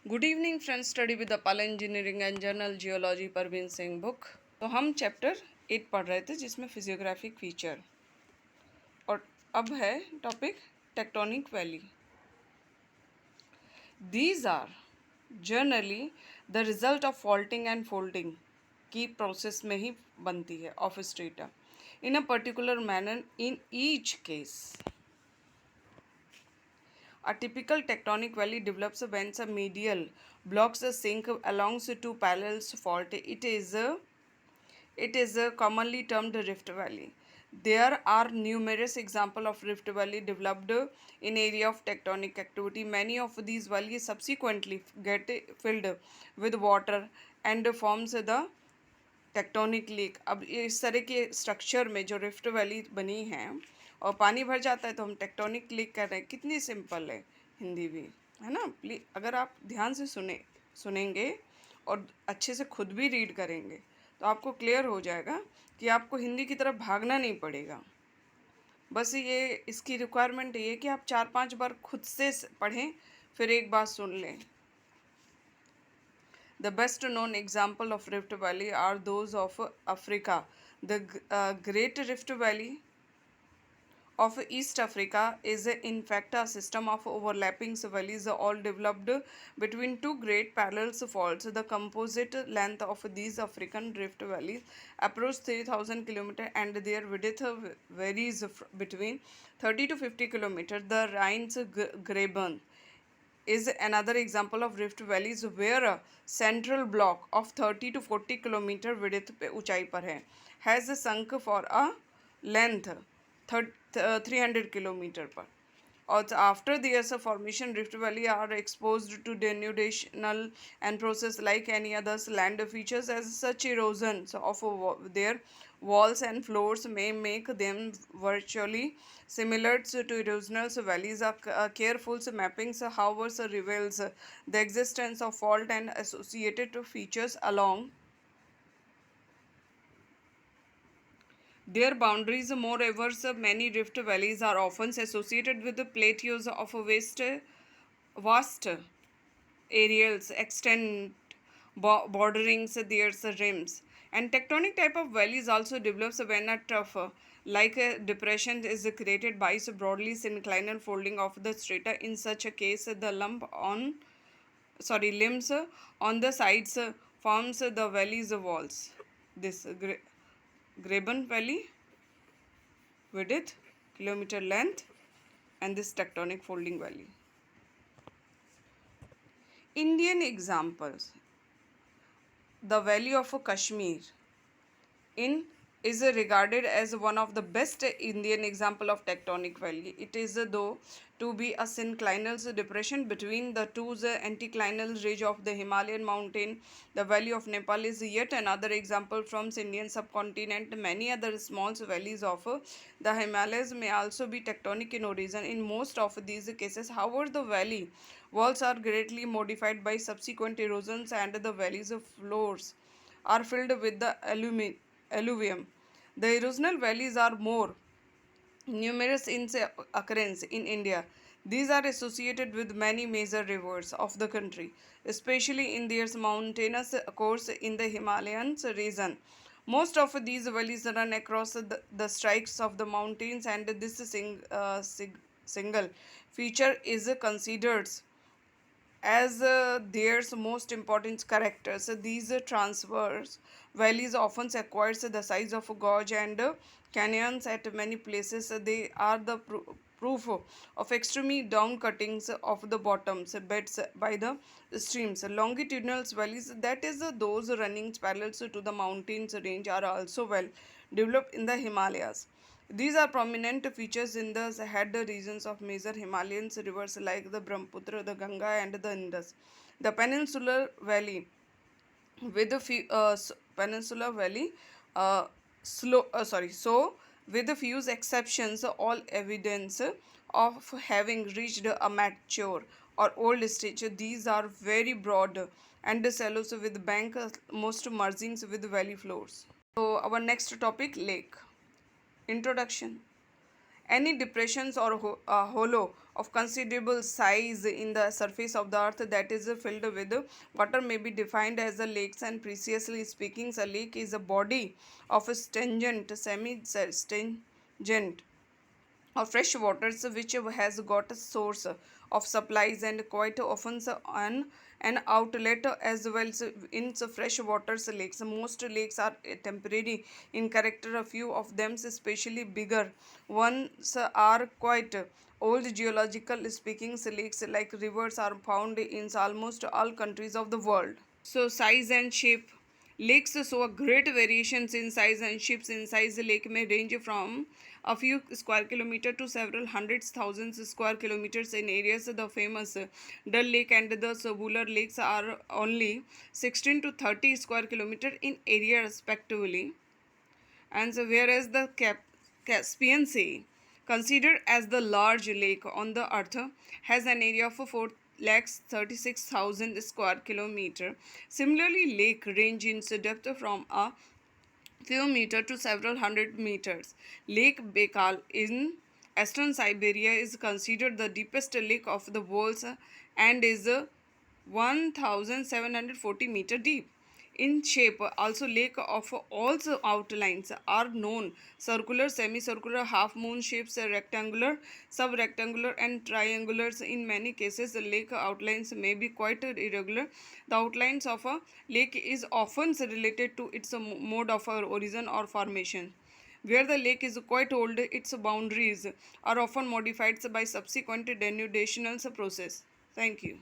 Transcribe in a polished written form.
Good evening friends, study with the Pal engineering and journal geology Parveen Singh book. तो हम chapter 8 पढ़ रहे थे जिसमें फिजियोग्राफिक फीचर, और अब है topic tectonic valley. These are generally the result of faulting and folding की प्रोसेस में ही बनती है of strata in a particular manner in each case. A typical tectonic valley develops when some medial blocks sink along two parallel fault. It is commonly termed rift valley. There are numerous examples of rift valley developed in area of tectonic activity. Many of these valleys subsequently get filled with water and forms the tectonic lake. अब इस तरह के structure में जो rift valley बनी है और पानी भर जाता है तो हम टेक्टोनिक लेक कह रहे हैं। कितनी सिंपल है हिंदी भी, है ना। प्लीज अगर आप ध्यान से सुनेंगे और अच्छे से खुद भी रीड करेंगे तो आपको क्लियर हो जाएगा कि आपको हिंदी की तरफ भागना नहीं पड़ेगा। बस ये इसकी रिक्वायरमेंट ये है कि आप 4-5 बार खुद से पढ़ें, फिर एक बार सुन लें। The best known example of Rift Valley are those of Africa. The Great Rift Valley of East Africa is in fact a system of overlapping valleys all developed between two great parallel faults. The composite length of these African Rift Valleys approaches 3,000 km and their width varies between 30 to 50 km. The Rhine's Graben is another example of rift valleys where a central block of 30 to 40 kilometre width पे ऊंचाई पर है has sunk for a length 300 kilometre पर। Also, after their formation, Rift Valley are exposed to denudation and process like any other land features. As such, erosion of their walls and floors may make them virtually similar to erosional valleys. A careful mapping, however, reveals the existence of fault and associated features along their boundaries. Moreover, many rift valleys are often associated with the plateaus of vast areas extend bordering their rims. And tectonic type of valleys also develops when a trough, like a depression, is created by broadly synclinal folding of the strata. In such a case, the limbs on the sides forms the valley's walls. This Graben Valley, width, kilometer length, and this tectonic folding valley. Indian examples: the valley of Kashmir is regarded as one of the best Indian example of tectonic valley. It is though to be a synclinal depression between the two anticlinal ridge of the Himalayan mountain. The valley of Nepal is yet another example from Indian subcontinent. Many other small valleys of the Himalayas may also be tectonic in origin. In most of these cases, however, the valley walls are greatly modified by subsequent erosions and the valley's floors are filled with the alluvium. The erosional valleys are more numerous in occurrence in India. These are associated with many major rivers of the country, especially in their mountainous course in the Himalayan region. Most of these valleys run across the strikes of the mountains, and this single feature is considered as their most important characters. These transverse valleys often acquires the size of a gorge and canyons at many places. They are the proof of extremely down cuttings of the bottoms beds by the streams. Longitudinal valleys, that is those running parallel to the mountains range, are also well developed in the Himalayas. These are prominent features in the head regions of major Himalayan rivers like the Brahmaputra, the Ganga, and the Indus. The peninsular valley with the peninsular valley, so with a few exceptions, all evidence of having reached a mature or old stage. These are very broad and shallow with bank most margins with valley floors. So our next topic, lake. Introduction. Any depressions or hollow of considerable size in the surface of the earth that is filled with water may be defined as a lakes. And preciously speaking, a lake is a body of a stringent, semi-stringent or fresh waters which has got a source of supplies and quite often an outlet as well. So in fresh waters lakes, most lakes are temporary in character. A few of them, especially bigger ones, are quite old. Geological speaking, lakes like rivers are found in almost all countries of the world. So size and shape. Lakes show a great variations in size and shapes. In size, lake may range from a few square kilometer to several hundreds thousands square kilometers in areas. The famous Dull Lake and the Sabular lakes are only 16 to 30 square kilometer in area respectively. And so whereas the Caspian Sea, considered as the large lake on the earth, has an area of 4,36,000 square kilometer. Similarly, lake range in depth from a few meters to several hundred meters. Lake Baikal in eastern Siberia is considered the deepest lake of the world and is 1,740 meter deep. In shape, also lake of all the outlines are known: circular, semicircular, half moon shapes, rectangular, sub-rectangular, and triangulars. In many cases, the lake outlines may be quite irregular. The outlines of a lake is often related to its mode of origin or formation. Where the lake is quite old, its boundaries are often modified by subsequent denudational process. Thank you.